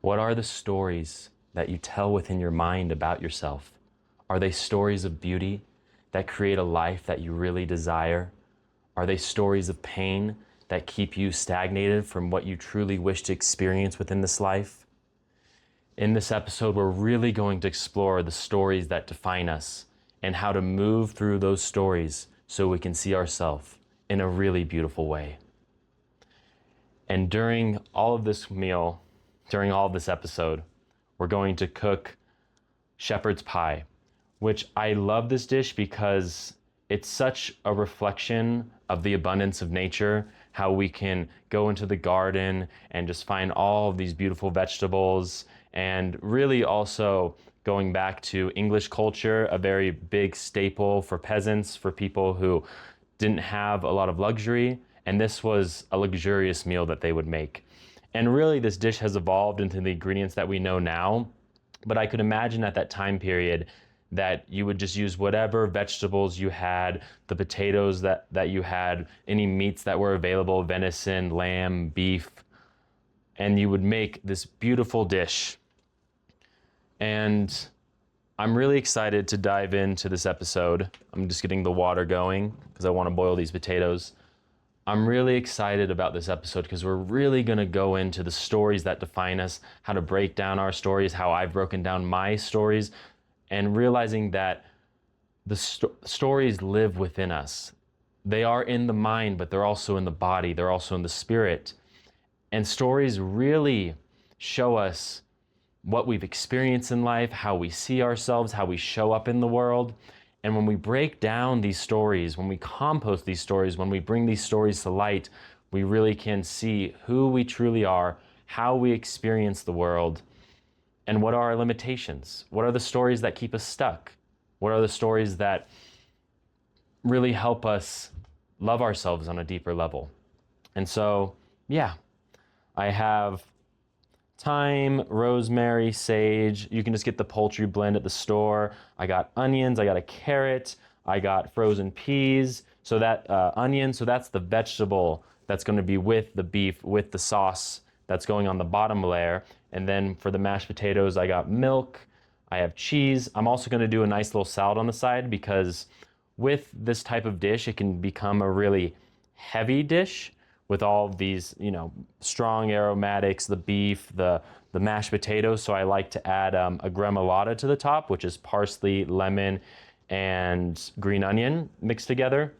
What are the stories that you tell within your mind about yourself? Are they stories of beauty that create a life that you really desire? Are they stories of pain that keep you stagnated from what you truly wish to experience within this life? In this episode, we're really going to explore the stories that define us and how to move through those stories so we can see ourselves in a really beautiful way. And during all of this episode, we're going to cook shepherd's pie, which I love this dish because it's such a reflection of the abundance of nature, how we can go into the garden and just find all of these beautiful vegetables, and really also going back to English culture, a very big staple for peasants, for people who didn't have a lot of luxury, and this was a luxurious meal that they would make. And really, this dish has evolved into the ingredients that we know now, but I could imagine at that time period that you would just use whatever vegetables you had, the potatoes that you had, any meats that were available, venison, lamb, beef, and you would make this beautiful dish. And I'm really excited to dive into this episode. I'm just getting the water going because I want to boil these potatoes. I'm really excited about this episode because we're really going to go into the stories that define us, how to break down our stories, how I've broken down my stories, and realizing that the stories live within us. They are in the mind, but they're also in the body. They're also in the spirit. And stories really show us what we've experienced in life, how we see ourselves, how we show up in the world. And when we break down these stories, when we compost these stories, when we bring these stories to light, we really can see who we truly are, how we experience the world, and what are our limitations. What are the stories that keep us stuck? What are the stories that really help us love ourselves on a deeper level? And so, I have thyme, rosemary, sage. You can just get the poultry blend at the store. I got onions, I got a carrot, I got frozen peas. So that onion, so that's the vegetable that's going to be with the beef, with the sauce that's going on the bottom layer. And then for the mashed potatoes, I got milk, I have cheese. I'm also going to do a nice little salad on the side because with this type of dish, it can become a really heavy dish with all of these, strong aromatics, the beef, the mashed potatoes. So I like to add a gremolata to the top, which is parsley, lemon, and green onion mixed together.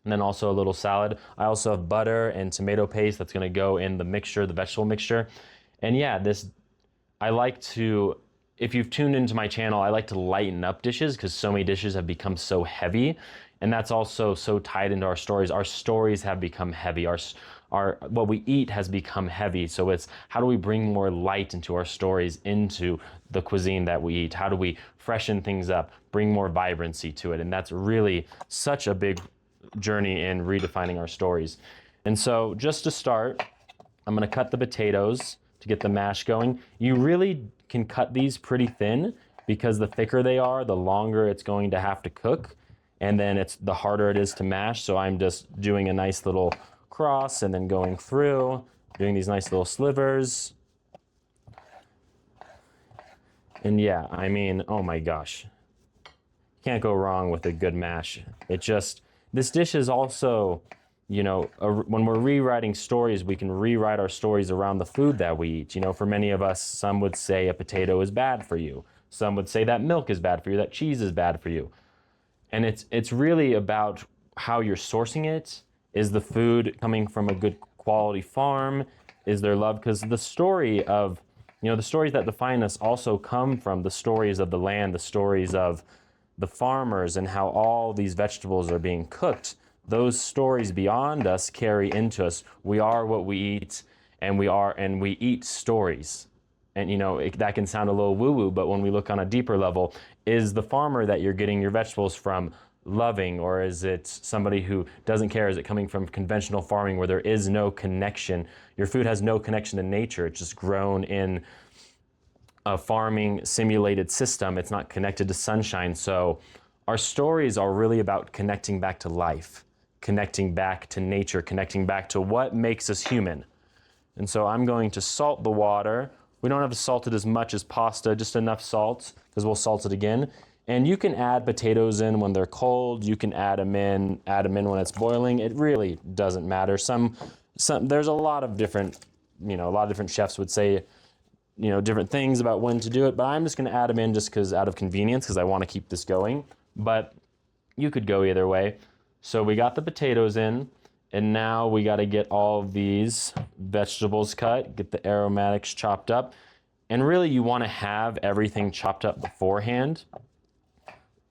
And then also a little salad. I also have butter and tomato paste that's gonna go in the mixture, the vegetable mixture. And if you've tuned into my channel, I like to lighten up dishes because so many dishes have become so heavy. And that's also so tied into our stories. Our stories have become heavy. Our what we eat has become heavy. So it's how do we bring more light into our stories, into the cuisine that we eat? How do we freshen things up, bring more vibrancy to it? And that's really such a big journey in redefining our stories. And so just to start, I'm gonna cut the potatoes to get the mash going. You really can cut these pretty thin because the thicker they are, the longer it's going to have to cook. And then the harder it is to mash. So I'm just doing a nice little cross and then going through, doing these nice little slivers. And oh my gosh. Can't go wrong with a good mash. This dish is also, when we're rewriting stories, we can rewrite our stories around the food that we eat. For many of us, some would say a potato is bad for you. Some would say that milk is bad for you, that cheese is bad for you. And it's really about how you're sourcing it. Is the food coming from a good quality farm? Is there love? Because the stories that define us also come from the stories of the land, the stories of the farmers and how all these vegetables are being cooked. Those stories beyond us carry into us. We are what we eat, and we eat stories. And that can sound a little woo-woo, but when we look on a deeper level, is the farmer that you're getting your vegetables from loving, or is it somebody who doesn't care? Is it coming from conventional farming where there is no connection? Your food has no connection to nature. It's just grown in a farming simulated system. It's not connected to sunshine. So our stories are really about connecting back to life, connecting back to nature, connecting back to what makes us human. And so I'm going to salt the water We don't have to salt it as much as pasta, just enough salt, because we'll salt it again. And you can add potatoes in when they're cold. You can add them in when it's boiling. It really doesn't matter. There's a lot of different, a lot of different chefs would say, different things about when to do it, but I'm just gonna add them in just out of convenience, because I wanna keep this going. But you could go either way. So we got the potatoes in, and now we gotta get all of these vegetables cut, get the aromatics chopped up. And really you wanna have everything chopped up beforehand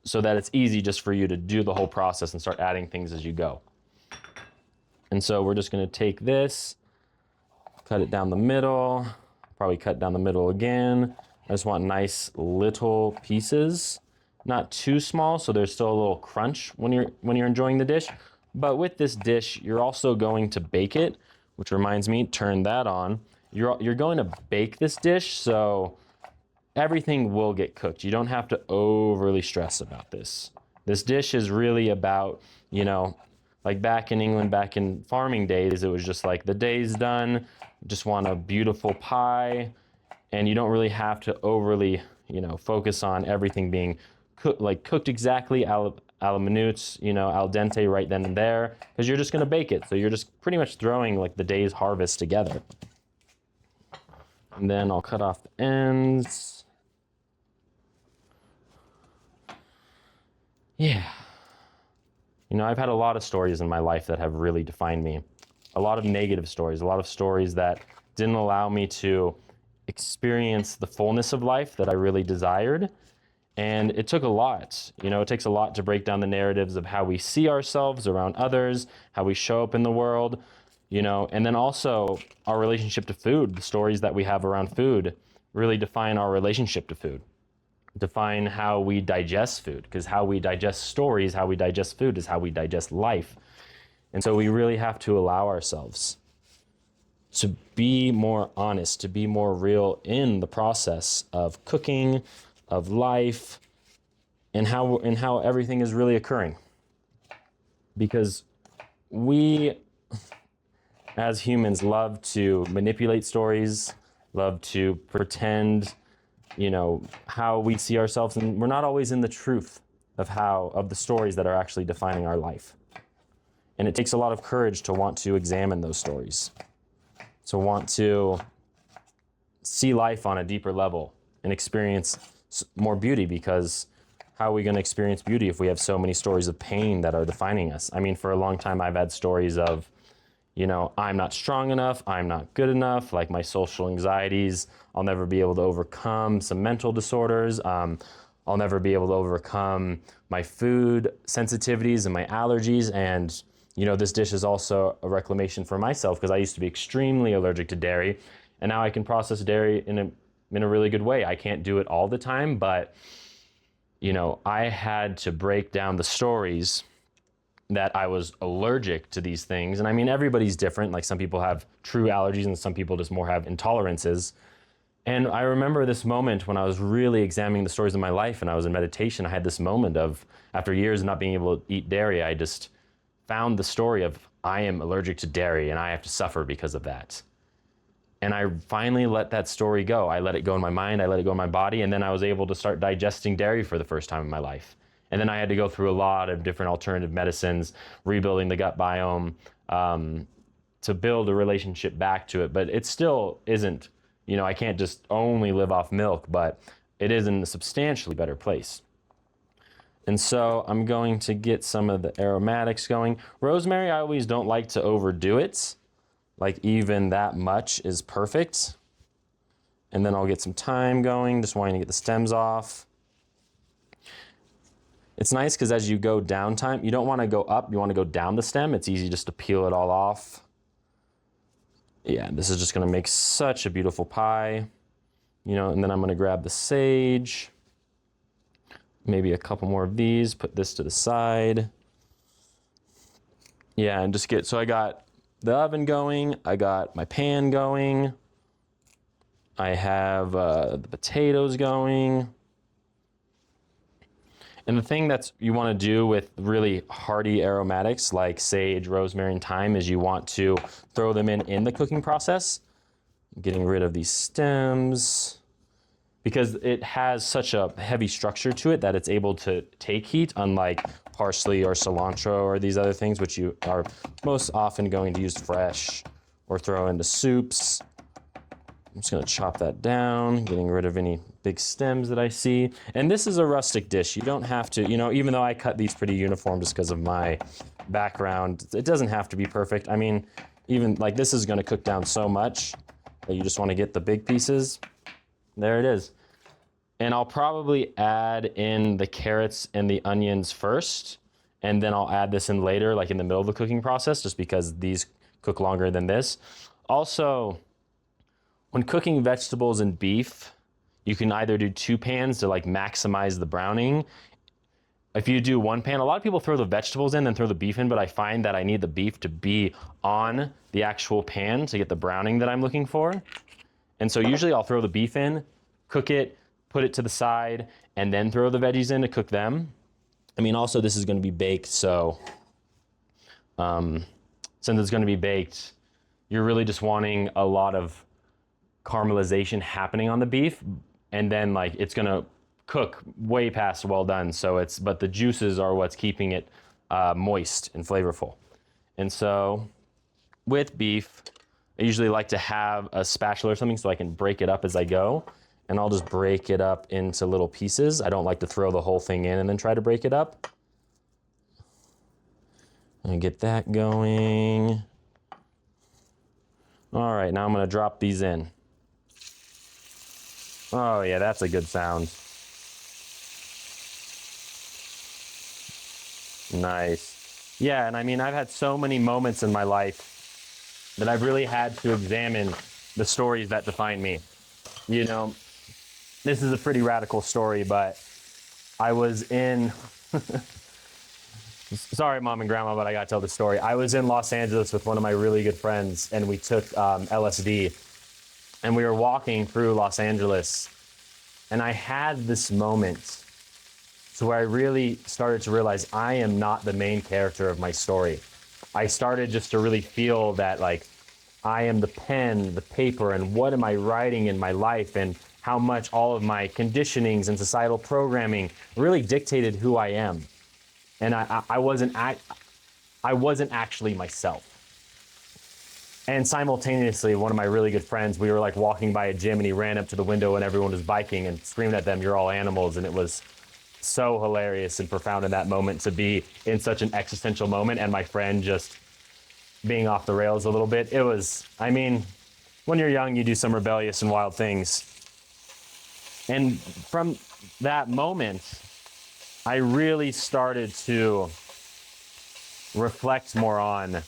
so that it's easy just for you to do the whole process and start adding things as you go. And so we're just gonna take this, cut it down the middle, probably cut down the middle again. I just want nice little pieces, not too small, so there's still a little crunch when you're enjoying the dish. But with this dish, you're also going to bake it, which reminds me, turn that on. You're going to bake this dish, so everything will get cooked. You don't have to overly stress about this. This dish is really about, like back in England, back in farming days, it was just like the day's done, just want a beautiful pie, and you don't really have to overly, focus on everything being cooked exactly a la minutes, al dente right then and there, because you're just gonna bake it. So you're just pretty much throwing like the day's harvest together. And then I'll cut off the ends. Yeah. I've had a lot of stories in my life that have really defined me. A lot of negative stories, a lot of stories that didn't allow me to experience the fullness of life that I really desired. And it took a lot. It takes a lot to break down the narratives of how we see ourselves around others, how we show up in the world, and then also our relationship to food. The stories that we have around food really define our relationship to food, define how we digest food, because how we digest stories, how we digest food is how we digest life. And so we really have to allow ourselves to be more honest, to be more real in the process of cooking, of life, and how everything is really occurring. Because we, as humans, love to manipulate stories, love to pretend, how we see ourselves, and we're not always in the truth of the stories that are actually defining our life. And it takes a lot of courage to want to examine those stories, to want to see life on a deeper level and experience more beauty, because how are we going to experience beauty if we have so many stories of pain that are defining us? I mean, for a long time, I've had stories of, I'm not strong enough, I'm not good enough, like my social anxieties, I'll never be able to overcome some mental disorders, I'll never be able to overcome my food sensitivities and my allergies. And this dish is also a reclamation for myself, because I used to be extremely allergic to dairy, and now I can process dairy in a really good way. I can't do it all the time, but I had to break down the stories that I was allergic to these things. And I mean, everybody's different. Like some people have true allergies and some people just more have intolerances. And I remember this moment when I was really examining the stories of my life and I was in meditation. I had this moment of, after years of not being able to eat dairy, I just found the story of, I am allergic to dairy and I have to suffer because of that. And I finally let that story go. I let it go in my mind, I let it go in my body, and then I was able to start digesting dairy for the first time in my life. And then I had to go through a lot of different alternative medicines, rebuilding the gut biome, to build a relationship back to it. But it still isn't, I can't just only live off milk, but it is in a substantially better place. And so I'm going to get some of the aromatics going. Rosemary, I always don't like to overdo it. Like even that much is perfect. And then I'll get some thyme going, just wanting to get the stems off. It's nice because as you go down thyme, you don't want to go up, you want to go down the stem. It's easy just to peel it all off. Yeah, this is just going to make such a beautiful pie. And then I'm going to grab the sage. Maybe a couple more of these, put this to the side. Yeah, and just so I got the oven going, I got my pan going, I have the potatoes going. And the thing that you want to do with really hearty aromatics like sage, rosemary, and thyme is you want to throw them in the cooking process. Getting rid of these stems because it has such a heavy structure to it that it's able to take heat, unlike parsley or cilantro or these other things, which you are most often going to use fresh or throw into soups. I'm just gonna chop that down, getting rid of any big stems that I see. And this is a rustic dish. You don't have to, even though I cut these pretty uniform just because of my background, it doesn't have to be perfect. I mean, even like this is gonna cook down so much that you just wanna get the big pieces. There it is. And I'll probably add in the carrots and the onions first, and then I'll add this in later, like in the middle of the cooking process, just because these cook longer than this. Also, when cooking vegetables and beef, you can either do 2 pans to like maximize the browning. If you do 1 pan, a lot of people throw the vegetables in and throw the beef in, but I find that I need the beef to be on the actual pan to get the browning that I'm looking for. And so usually I'll throw the beef in, cook it, put it to the side, and then throw the veggies in to cook them. I mean, also this is gonna be baked, so since it's gonna be baked, you're really just wanting a lot of caramelization happening on the beef, and then like it's gonna cook way past well done. So but the juices are what's keeping it moist and flavorful. And so with beef, I usually like to have a spatula or something so I can break it up as I go. And I'll just break it up into little pieces. I don't like to throw the whole thing in and then try to break it up. And get that going. All right, now I'm gonna drop these in. Oh yeah, that's a good sound. Nice. Yeah, and I mean, I've had so many moments in my life that I've really had to examine the stories that define me. This is a pretty radical story, but I was in, sorry, Mom and Grandma, but I gotta tell the story. I was in Los Angeles with one of my really good friends, and we took LSD, and we were walking through Los Angeles, and I had this moment where I really started to realize I am not the main character of my story. I started just to really feel that like I am the pen, the paper, and what am I writing in my life, and how much all of my conditionings and societal programming really dictated who I am. And I wasn't actually myself. And simultaneously, one of my really good friends, we were like walking by a gym, and he ran up to the window and everyone was biking and screamed at them, "You're all animals." And it was so hilarious and profound in that moment to be in such an existential moment, and my friend just being off the rails a little bit. It was, I mean, when you're young, you do some rebellious and wild things. And from that moment, I really started to reflect more on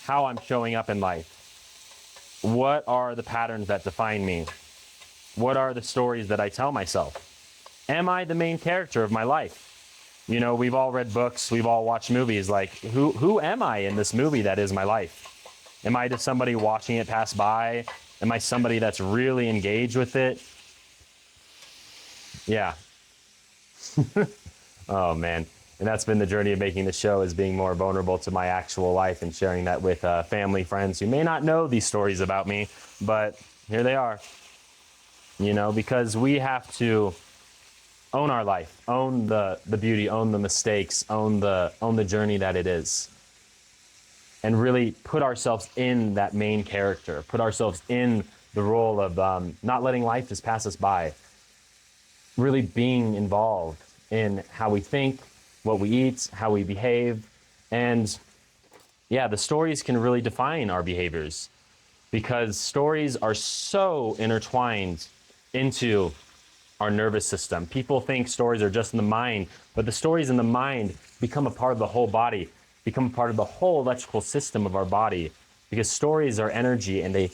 how I'm showing up in life. What are the patterns that define me? What are the stories that I tell myself? Am I the main character of my life? We've all read books, we've all watched movies. Like, who am I in this movie that is my life? Am I just somebody watching it pass by? Am I somebody that's really engaged with it? Yeah. Oh man. And that's been the journey of making the show, is being more vulnerable to my actual life and sharing that with family, friends who may not know these stories about me, but here they are. Because we have to own our life, own the beauty, own the mistakes, own the journey that it is. And really put ourselves in that main character, put ourselves in the role of not letting life just pass us by. Really being involved in how we think, what we eat, how we behave. And yeah, the stories can really define our behaviors, because stories are so intertwined into our nervous system. People think stories are just in the mind, but the stories in the mind become a part of the whole body, become a part of the whole electrical system of our body, because stories are energy and they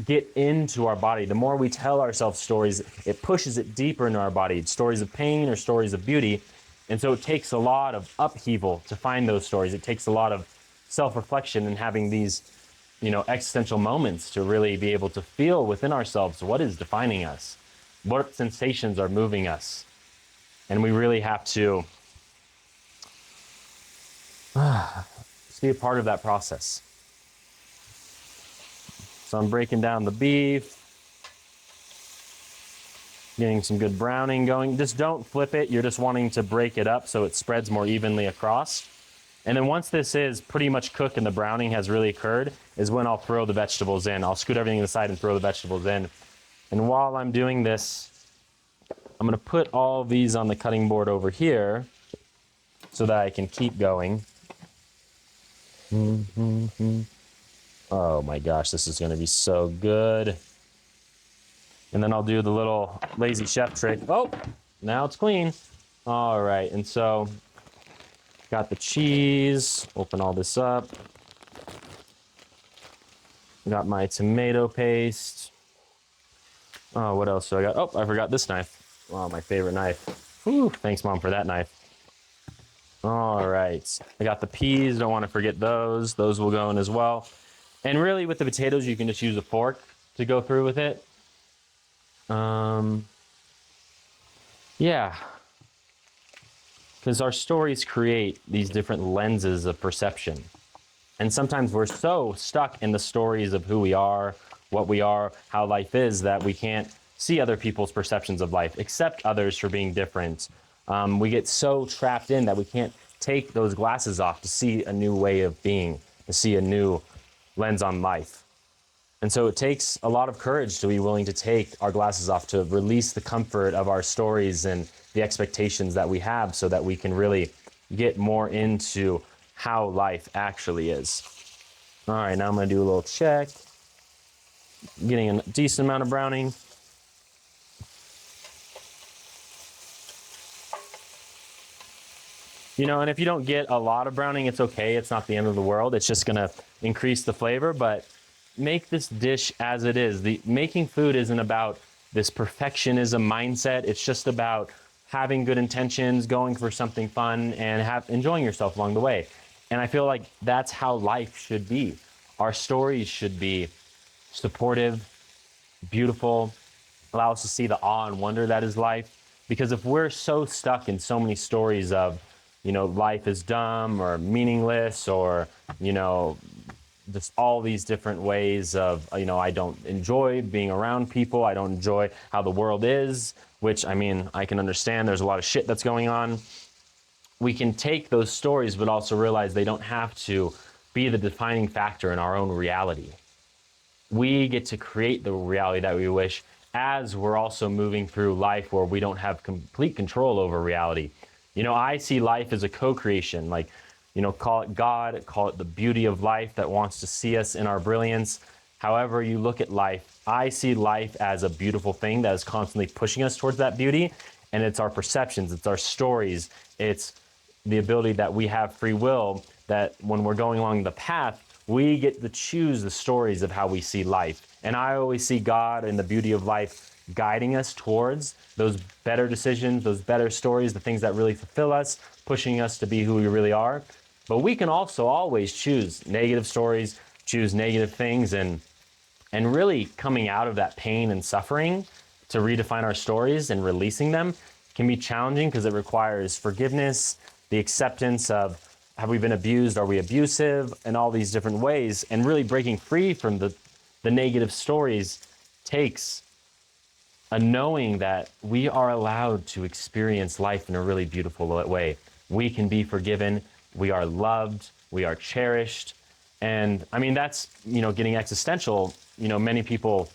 get into our body. The more we tell ourselves stories, it pushes it deeper into our body. Stories of pain or stories of beauty. And so it takes a lot of upheaval to find those stories. It takes a lot of self-reflection and having these, existential moments to really be able to feel within ourselves what is defining us, what sensations are moving us. And we really have to just be a part of that process. So I'm breaking down the beef, getting some good browning going. Just don't flip it. You're just wanting to break it up so it spreads more evenly across. And then once this is pretty much cooked and the browning has really occurred is when I'll throw the vegetables in. I'll scoot everything to the side and throw the vegetables in. And while I'm doing this, I'm gonna put all these on the cutting board over here so that I can keep going. Oh my gosh, this is gonna be so good. And then I'll do the little lazy chef trick. Oh, now it's clean. All right, and so got the cheese, open all this up. Got my tomato paste. Oh, what else do I got? Oh, I forgot this knife. Oh, my favorite knife. Whew, thanks, Mom, for that knife. All right, I got the peas, don't want to forget those. Those will go in as well. And really with the potatoes, you can just use a fork to go through with it. Yeah, because our stories create these different lenses of perception. And sometimes we're so stuck in the stories of who we are, what we are, how life is, that we can't see other people's perceptions of life, accept others for being different. We get so trapped in that we can't take those glasses off to see a new way of being, to see a new lens on life. And so it takes a lot of courage to be willing to take our glasses off, to release the comfort of our stories and the expectations that we have so that we can really get more into how life actually is. All right, now I'm gonna do a little check. Getting a decent amount of browning. You know, and if you don't get a lot of browning, it's okay. It's not the end of the world. It's just gonna increase the flavor, but make this dish as it is. Making food isn't about this perfectionism mindset. It's just about having good intentions, going for something fun, and enjoying yourself along the way. And I feel like that's how life should be. Our stories should be supportive, beautiful, allow us to see the awe and wonder that is life. Because if we're so stuck in so many stories of, you know, life is dumb or meaningless, or, you know, just all these different ways of, you know, I don't enjoy being around people, I don't enjoy how the world is, which, I mean, I can understand there's a lot of shit that's going on. We can take those stories, but also realize they don't have to be the defining factor in our own reality. We get to create the reality that we wish, as we're also moving through life where we don't have complete control over reality. You know, I see life as a co-creation, like, you know, call it God, call it the beauty of life that wants to see us in our brilliance. However you look at life, I see life as a beautiful thing that is constantly pushing us towards that beauty. And it's our perceptions, it's our stories, it's the ability that we have free will, that when we're going along the path, we get to choose the stories of how we see life. And I always see God and the beauty of life guiding us towards those better decisions, those better stories, the things that really fulfill us, pushing us to be who we really are. But we can also always choose negative stories, choose negative things, and really coming out of that pain and suffering to redefine our stories and releasing them can be challenging because it requires forgiveness, the acceptance of, have we been abused? Are we abusive? And all these different ways. And really breaking free from the negative stories takes a knowing that we are allowed to experience life in a really beautiful way. We can be forgiven. We are loved, we are cherished. And I mean, that's, you know, getting existential. You know, many people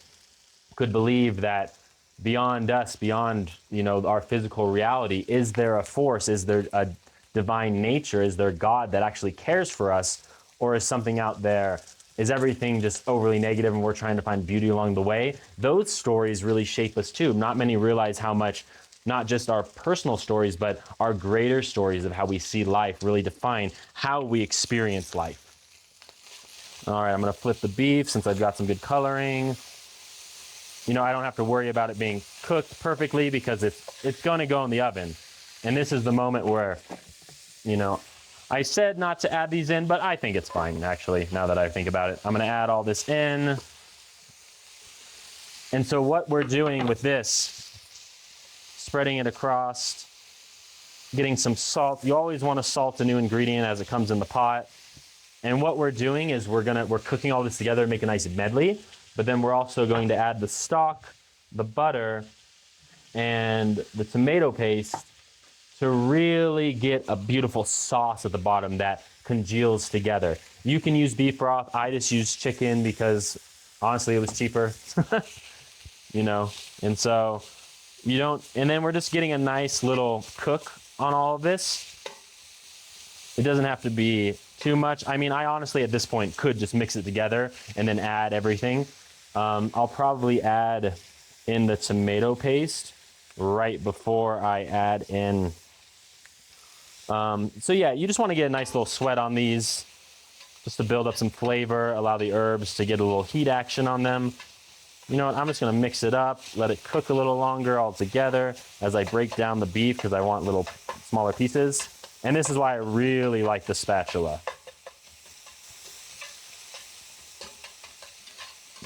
could believe that beyond us, beyond, you know, our physical reality, is there a force? Is there a divine nature? Is there God that actually cares for us? Or is something out there, is everything just overly negative and we're trying to find beauty along the way? Those stories really shape us too. Not many realize how much not just our personal stories, but our greater stories of how we see life really define how we experience life. All right, I'm gonna flip the beef since I've got some good coloring. You know, I don't have to worry about it being cooked perfectly because it's gonna go in the oven. And this is the moment where, you know, I said not to add these in, but I think it's fine, actually, now that I think about it. I'm gonna add all this in. And so what we're doing with this, spreading it across, getting some salt. You always want to salt a new ingredient as it comes in the pot. And what we're doing is we're cooking all this together and make a nice medley. but then we're also going to add the stock, the butter, and the tomato paste to really get a beautiful sauce at the bottom that congeals together. You can use beef broth. I just used chicken because honestly it was cheaper, you know, and so you don't, and then we're just getting a nice little cook on all of this. It doesn't have to be too much. I mean, I honestly at this point could just mix it together and then add everything. I'll probably add in the tomato paste right before I add in. So yeah, you just want to get a nice little sweat on these just to build up some flavor, allow the herbs to get a little heat action on them. You know what, I'm just going to mix it up, let it cook a little longer all together as I break down the beef because I want little smaller pieces. And this is why I really like the spatula.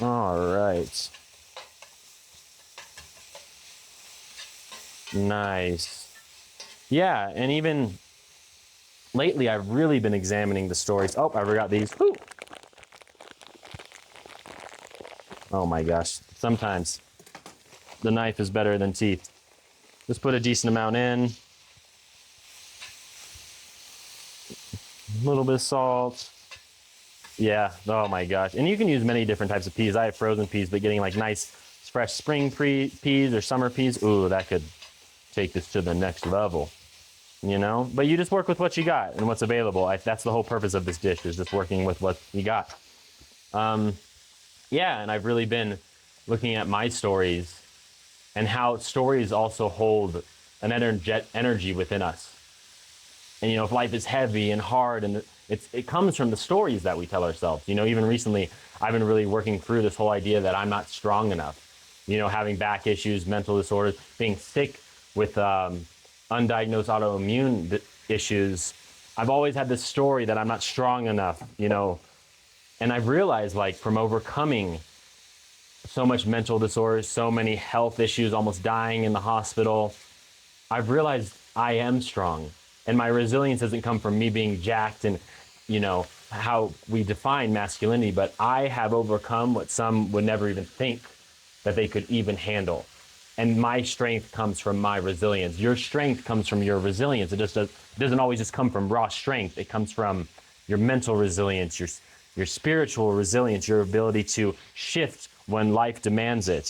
All right. Nice. Yeah, and even lately I've really been examining the stories. Oh, I forgot these. Woo! Oh my gosh, sometimes the knife is better than teeth. Just put a decent amount in. A little bit of salt. Yeah, oh my gosh. And you can use many different types of peas. I have frozen peas, but getting like nice fresh spring peas or summer peas, ooh, that could take this to the next level, you know? But you just work with what you got and what's available. That's the whole purpose of this dish, is just working with what you got. Yeah, and I've really been looking at my stories and how stories also hold an energy within us. And, you know, if life is heavy and hard, and it comes from the stories that we tell ourselves. You know, even recently, I've been really working through this whole idea that I'm not strong enough. You know, having back issues, mental disorders, being sick with undiagnosed autoimmune issues. I've always had this story that I'm not strong enough, you know. And I've realized, like, from overcoming so much mental disorders, so many health issues, almost dying in the hospital, I've realized I am strong. And my resilience doesn't come from me being jacked and, you know, how we define masculinity, but I have overcome what some would never even think that they could even handle. And my strength comes from my resilience. Your strength comes from your resilience. It doesn't always just come from raw strength. It comes from your mental resilience, your spiritual resilience, your ability to shift when life demands it.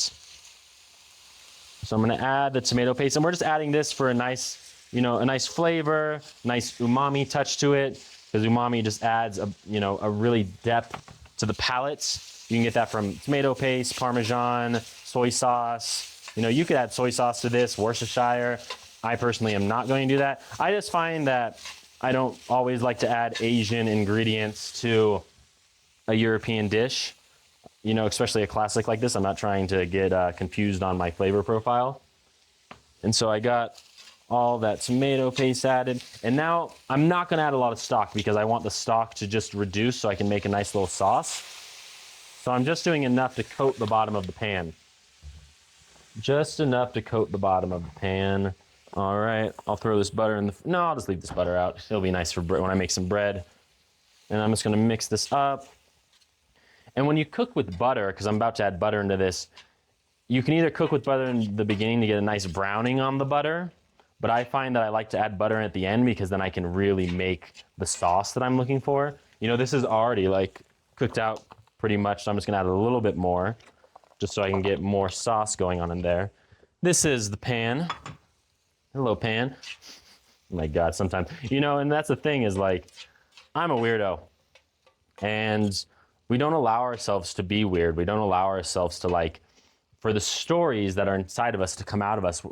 So I'm going to add the tomato paste, and we're just adding this for a nice, you know, a nice flavor, nice umami touch to it, because umami just adds a really depth to the palate. You can get that from tomato paste, Parmesan, soy sauce. You know, you could add soy sauce to this, Worcestershire. I personally am not going to do that. I just find that I don't always like to add Asian ingredients to a European dish, you know, especially a classic like this. I'm not trying to get confused on my flavor profile. And so I got all that tomato paste added. And now I'm not going to add a lot of stock because I want the stock to just reduce so I can make a nice little sauce. So I'm just doing enough to coat the bottom of the pan. Just enough to coat the bottom of the pan. All right, I'll throw this butter in the, no, I'll just leave this butter out. It'll be nice for when I make some bread. And I'm just going to mix this up. And when you cook with butter, because I'm about to add butter into this, you can either cook with butter in the beginning to get a nice browning on the butter, but I find that I like to add butter at the end because then I can really make the sauce that I'm looking for. You know, this is already like cooked out pretty much, so I'm just gonna add a little bit more just so I can get more sauce going on in there. This is the pan. Hello, pan. Oh my God, sometimes, you know, and that's the thing is like, I'm a weirdo. And we don't allow ourselves to be weird. We don't allow ourselves to like, for the stories that are inside of us to come out of us.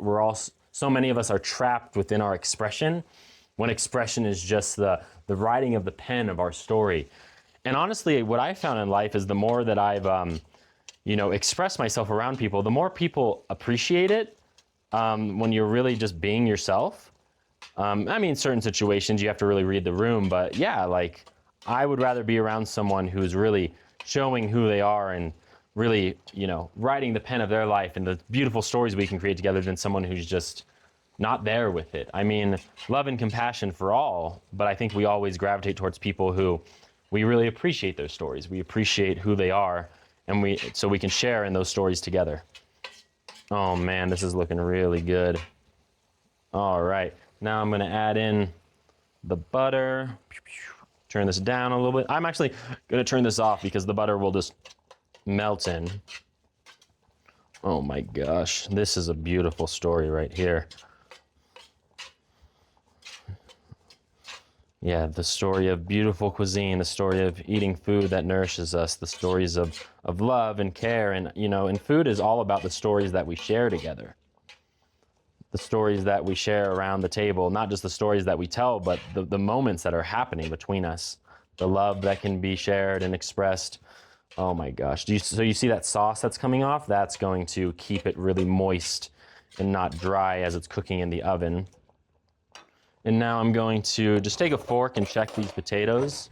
So many of us are trapped within our expression, when expression is just the writing of the pen of our story. And honestly, what I found in life is the more that I've, you know, expressed myself around people, the more people appreciate it when you're really just being yourself. I mean, certain situations you have to really read the room, but yeah, like I would rather be around someone who's really showing who they are and really, you know, writing the pen of their life and the beautiful stories we can create together than someone who's just not there with it. I mean, love and compassion for all, but I think we always gravitate towards people who we really appreciate their stories. We appreciate who they are, and so we can share in those stories together. Oh man, this is looking really good. All right, now I'm gonna add in the butter. Turn this down a little bit. I'm actually gonna turn this off because the butter will just melt in. Oh my gosh, this is a beautiful story right here. Yeah, the story of beautiful cuisine, the story of eating food that nourishes us, the stories of love and care. And, you know, and food is all about the stories that we share together. The stories that we share around the table, not just the stories that we tell, but the moments that are happening between us, the love that can be shared and expressed. Oh my gosh. So you see that sauce that's coming off? That's going to keep it really moist and not dry as it's cooking in the oven. And now I'm going to just take a fork and check these potatoes.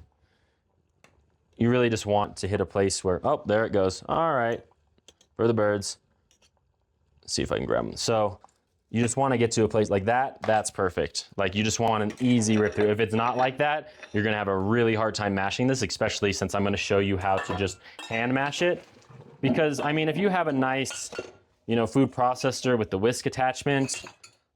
You really just want to hit a place where, oh, there it goes. All right, for the birds. Let's see if I can grab them. So you just want to get to a place like that. That's perfect. Like you just want an easy rip through. If it's not like that, you're gonna have a really hard time mashing this, especially since I'm gonna show you how to just hand mash it. Because I mean, if you have a nice, you know, food processor with the whisk attachment,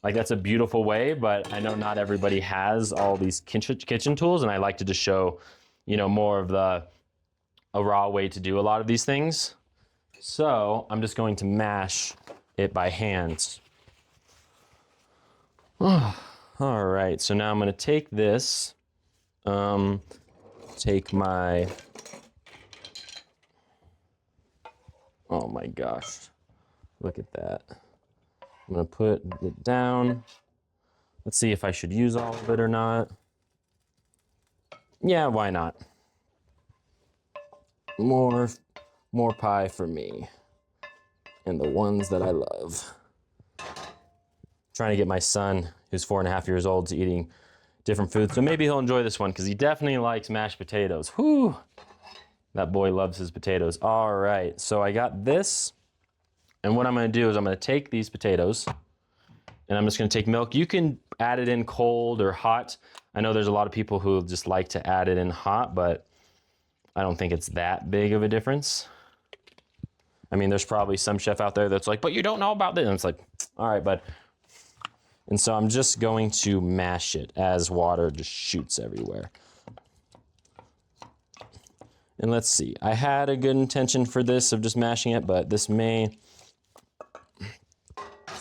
like that's a beautiful way, but I know not everybody has all these kitchen tools, and I like to just show, you know, more of a raw way to do a lot of these things. So I'm just going to mash it by hand. All right, so now I'm gonna take this, take my, oh my gosh, look at that. I'm gonna put it down. Let's see if I should use all of it or not. Yeah, why not? More pie for me and the ones that I love. Trying to get my son, who's 4.5 years old, to eating different foods. So maybe he'll enjoy this one because he definitely likes mashed potatoes. Whew, that boy loves his potatoes. All right, so I got this. And what I'm gonna do is I'm gonna take these potatoes and I'm just gonna take milk. You can add it in cold or hot. I know there's a lot of people who just like to add it in hot, but I don't think it's that big of a difference. I mean, there's probably some chef out there that's like, but you don't know about this. And it's like, all right, bud. And so I'm just going to mash it as water just shoots everywhere. And let's see, I had a good intention for this of just mashing it, but this may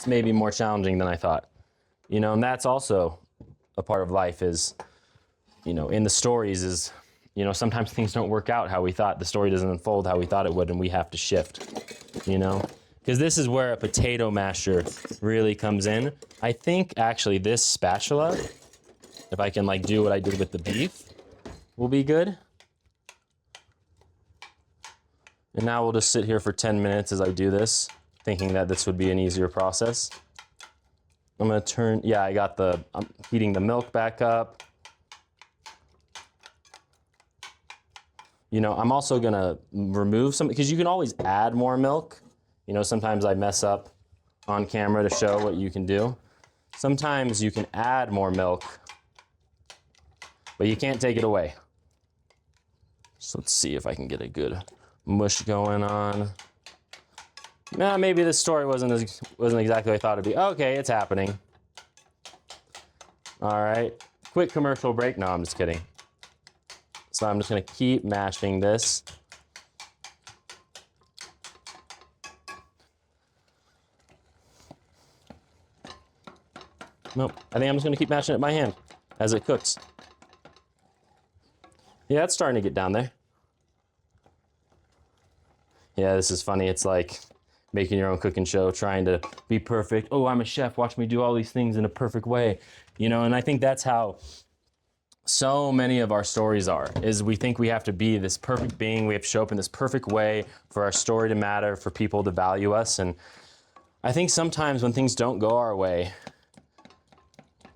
be more challenging than I thought. You know, and that's also a part of life is, you know, in the stories is, you know, sometimes things don't work out how we thought. The story doesn't unfold how we thought it would, and we have to shift, you know? Because this is where a potato masher really comes in. I think actually this spatula, if I can like do what I did with the beef, will be good. And now we'll just sit here for 10 minutes as I do this, thinking that this would be an easier process. I'm gonna turn, yeah, I'm heating the milk back up. You know, I'm also gonna remove some, because you can always add more milk. You know, sometimes I mess up on camera to show what you can do. Sometimes you can add more milk, but you can't take it away. So let's see if I can get a good mush going on. Nah, maybe this story wasn't exactly what I thought it'd be. Okay, it's happening. All right, quick commercial break. No, I'm just kidding. So I'm just gonna keep mashing this. Nope, I think I'm just gonna keep mashing it by hand as it cooks. Yeah, it's starting to get down there. Yeah, this is funny. It's like making your own cooking show, trying to be perfect. Oh, I'm a chef, watch me do all these things in a perfect way. You know, and I think that's how so many of our stories are, is we think we have to be this perfect being, we have to show up in this perfect way for our story to matter, for people to value us. And I think sometimes when things don't go our way,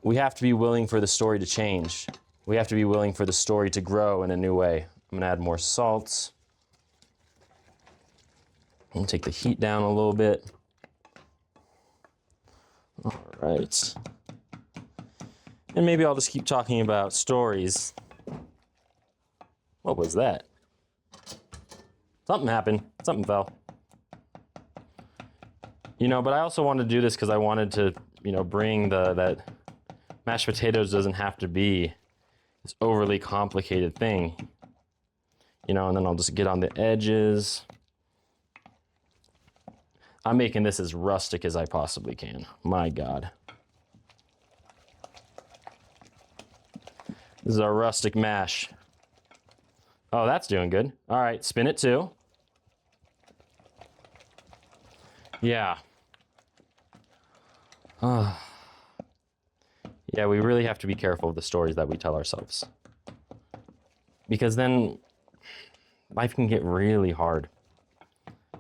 we have to be willing for the story to change. We have to be willing for the story to grow in a new way. I'm gonna add more salt. I'm gonna take the heat down a little bit. All right. And maybe I'll just keep talking about stories. What was that? Something happened. Something fell. You know, but I also wanted to do this because I wanted to, you know, bring that mashed potatoes doesn't have to be this overly complicated thing. You know, and then I'll just get on the edges. I'm making this as rustic as I possibly can. My God. This is our rustic mash. Oh, that's doing good. All right, spin it too. Yeah. Yeah, we really have to be careful of the stories that we tell ourselves. Because then life can get really hard.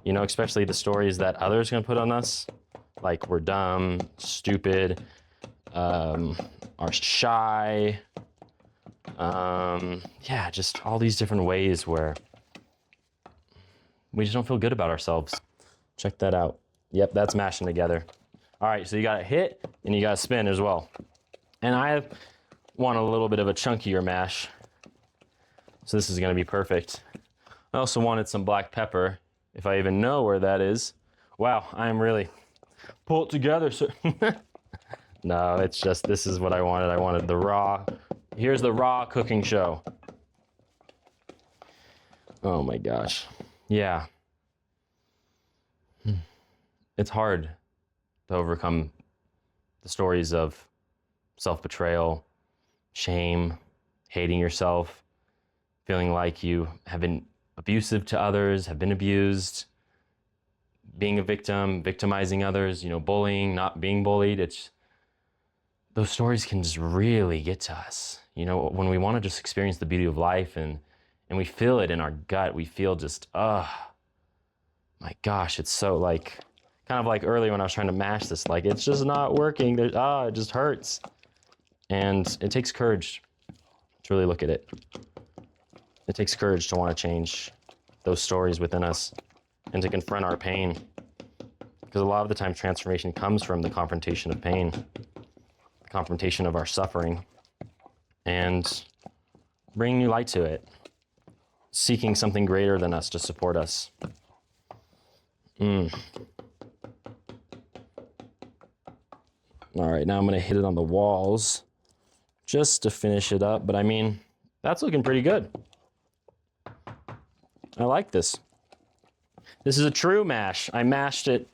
You know, especially the stories that others are going to put on us. Like we're dumb, stupid, are shy. Yeah, just all these different ways where we just don't feel good about ourselves. Check that out. Yep, that's mashing together. All right, so you got to hit and you got to spin as well. And I want a little bit of a chunkier mash. So this is going to be perfect. I also wanted some black pepper, if I even know where that is. Wow, I'm really pull it together. So no, it's just, this is what I wanted. I wanted the raw. Here's the raw cooking show. Oh my gosh. Yeah. It's hard to overcome the stories of self-betrayal, shame, hating yourself, feeling like you have been abusive to others, have been abused, being a victim, victimizing others, you know, bullying, not being bullied. It's, those stories can just really get to us. You know, when we want to just experience the beauty of life and we feel it in our gut, we feel just, my gosh, it's so like, kind of like earlier when I was trying to mash this, like it's just not working. It just hurts. And it takes courage to really look at it. It takes courage to want to change those stories within us and to confront our pain. Because a lot of the time transformation comes from the confrontation of pain, the confrontation of our suffering, and bringing new light to it, seeking something greater than us to support us. All right, now I'm gonna hit it on the walls just to finish it up, but I mean, that's looking pretty good. I like this. This is a true mash. I mashed it.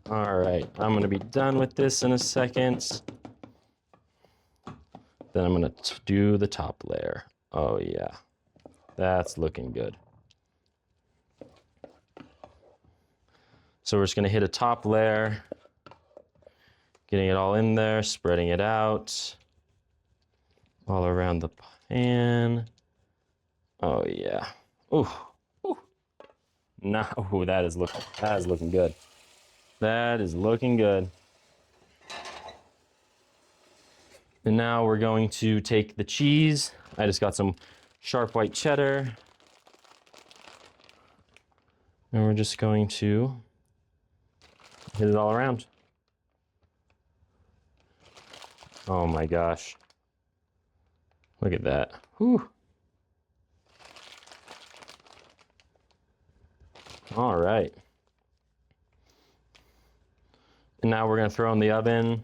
All right, I'm gonna be done with this in a second. Then I'm gonna do the top layer. Oh yeah, that's looking good. So we're just gonna hit a top layer, getting it all in there, spreading it out, all around the pan. Oh yeah. Ooh, ooh. Now, ooh, that is looking good. That is looking good. And now we're going to take the cheese. I just got some sharp white cheddar. And we're just going to hit it all around. Oh my gosh. Look at that. Whew. All right. And now we're gonna throw in the oven.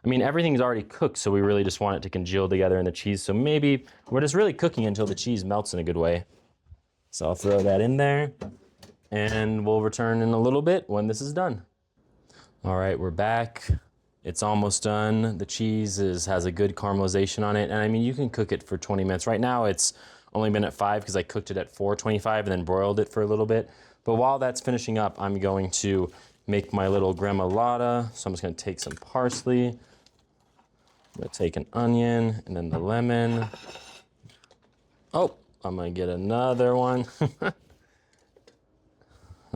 I mean, everything's already cooked, so we really just want it to congeal together in the cheese. So maybe we're just really cooking until the cheese melts in a good way. So I'll throw that in there and we'll return in a little bit when this is done. All right, we're back. It's almost done. The cheese has a good caramelization on it. And I mean, you can cook it for 20 minutes. Right now it's only been at 5 because I cooked it at 425 and then broiled it for a little bit. But while that's finishing up, I'm going to make my little gremolata. So I'm just gonna take some parsley. I'm gonna take an onion and then the lemon. Oh, I'm gonna get another one.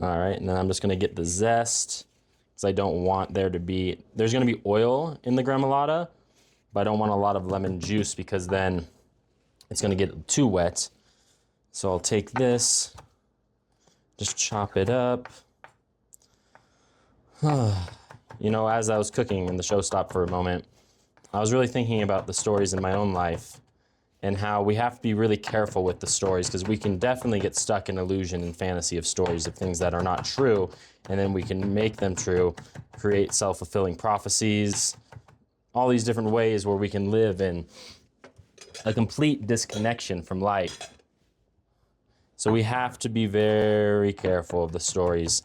All right, and then I'm just gonna get the zest because I don't want there to be, there's gonna be oil in the gremolata, but I don't want a lot of lemon juice because then it's gonna get too wet. So I'll take this, just chop it up. You know, as I was cooking and the show stopped for a moment, I was really thinking about the stories in my own life and how we have to be really careful with the stories, because we can definitely get stuck in illusion and fantasy of stories of things that are not true, and then we can make them true, create self-fulfilling prophecies, all these different ways where we can live in a complete disconnection from life. So we have to be very careful of the stories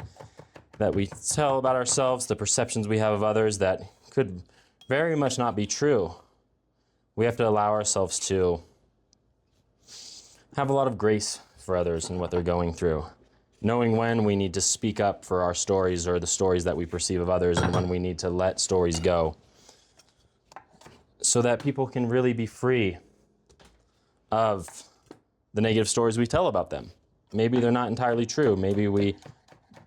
that we tell about ourselves, the perceptions we have of others that could very much not be true. We have to allow ourselves to have a lot of grace for others and what they're going through, knowing when we need to speak up for our stories or the stories that we perceive of others, and when we need to let stories go, so that people can really be free of the negative stories we tell about them. Maybe they're not entirely true. Maybe we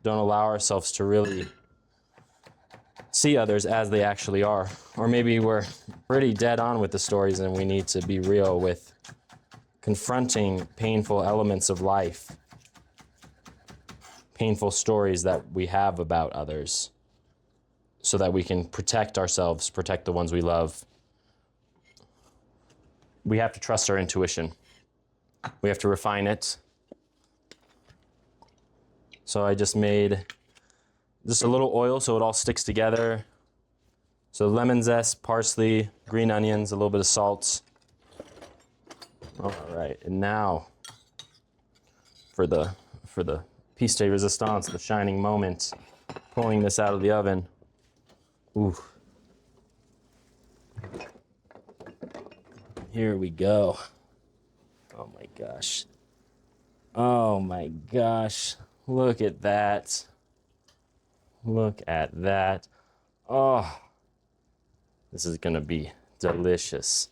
don't allow ourselves to really see others as they actually are. Or maybe we're pretty dead on with the stories and we need to be real with confronting painful elements of life, painful stories that we have about others, so that we can protect ourselves, protect the ones we love. We have to trust our intuition. We have to refine it. So I just made just a little oil so it all sticks together. So lemon zest, parsley, green onions, a little bit of salt. All right, and now for the piece de resistance, the shining moment, pulling this out of the oven. Ooh. Here we go. Oh my gosh. Oh my gosh. Look at that. Look at that. Oh, this is gonna be delicious.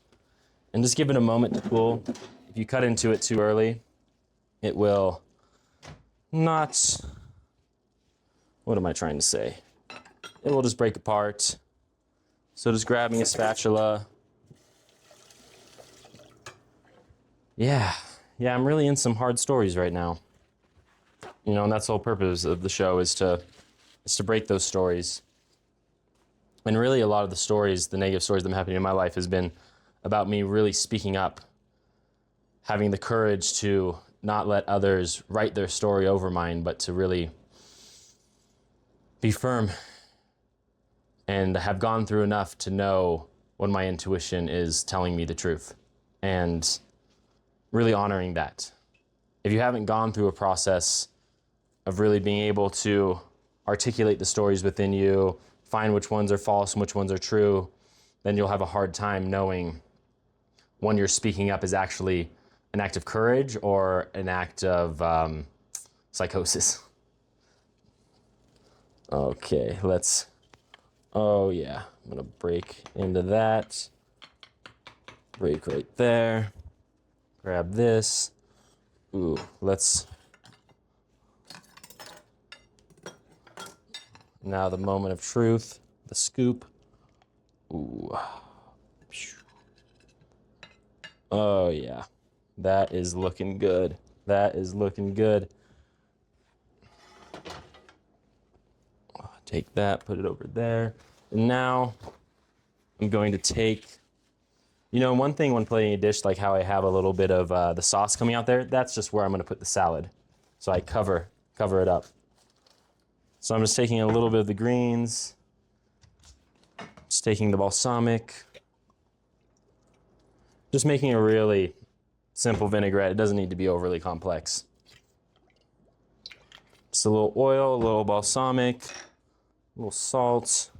And just give it a moment to cool. If you cut into it too early, it will not, what am I trying to say? It will just break apart. So just grabbing a spatula. Yeah, I'm really in some hard stories right now. You know, and that's the whole purpose of the show, is to break those stories. And really a lot of the stories, the negative stories that have happened in my life, has been about me really speaking up, having the courage to not let others write their story over mine, but to really be firm and have gone through enough to know when my intuition is telling me the truth, and really honoring that. If you haven't gone through a process of really being able to articulate the stories within you, find which ones are false and which ones are true, then you'll have a hard time knowing when you're speaking up is actually an act of courage or an act of psychosis. Okay, oh yeah, I'm gonna break into that. Break right there. Grab this. Ooh, now the moment of truth, the scoop. Ooh. Oh yeah, that is looking good. That is looking good. Take that, put it over there. And now I'm going to take, you know, one thing when plating a dish, like how I have a little bit of the sauce coming out there, that's just where I'm gonna put the salad. So I cover it up. So I'm just taking a little bit of the greens, just taking the balsamic, just making a really simple vinaigrette. It doesn't need to be overly complex. Just a little oil, a little balsamic, a little salt,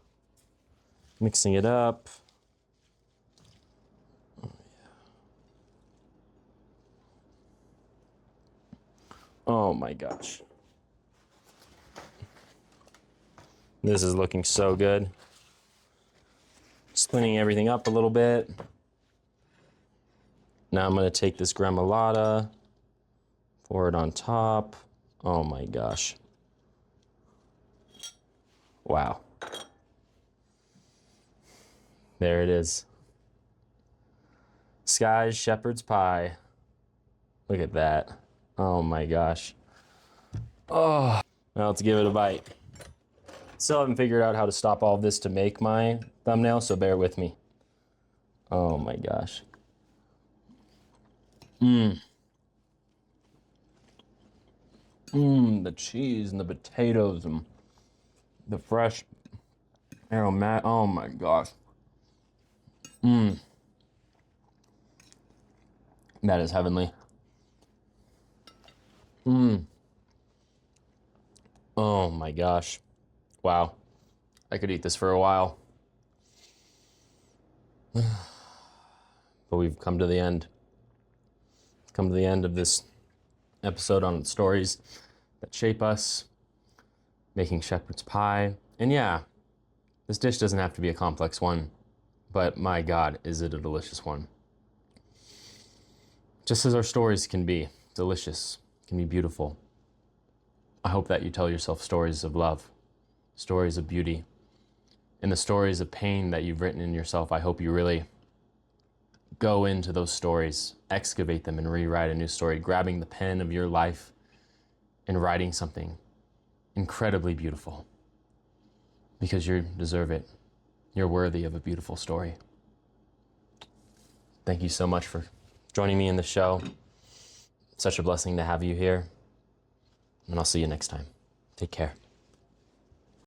mixing it up. Oh my gosh. This is looking so good. Just cleaning everything up a little bit. Now I'm gonna take this gremolata, pour it on top. Oh my gosh. Wow. There it is. Sky's shepherd's pie. Look at that. Oh my gosh. Oh, now let's give it a bite. Still haven't figured out how to stop all of this to make my thumbnail, so bear with me. Oh my gosh. The cheese and the potatoes and the fresh aromatic. Oh my gosh. That is heavenly. Oh my gosh. Wow. I could eat this for a while. But we've come to the end. Come to the end of this episode on stories that shape us, making shepherd's pie. And yeah, this dish doesn't have to be a complex one, but my God, is it a delicious one. Just as our stories can be delicious, can be beautiful. I hope that you tell yourself stories of love, stories of beauty, and the stories of pain that you've written in yourself. I hope you really go into those stories, excavate them, and rewrite a new story, grabbing the pen of your life and writing something incredibly beautiful. Because you deserve it. You're worthy of a beautiful story. Thank you so much for joining me in the show. Such a blessing to have you here. And I'll see you next time. Take care.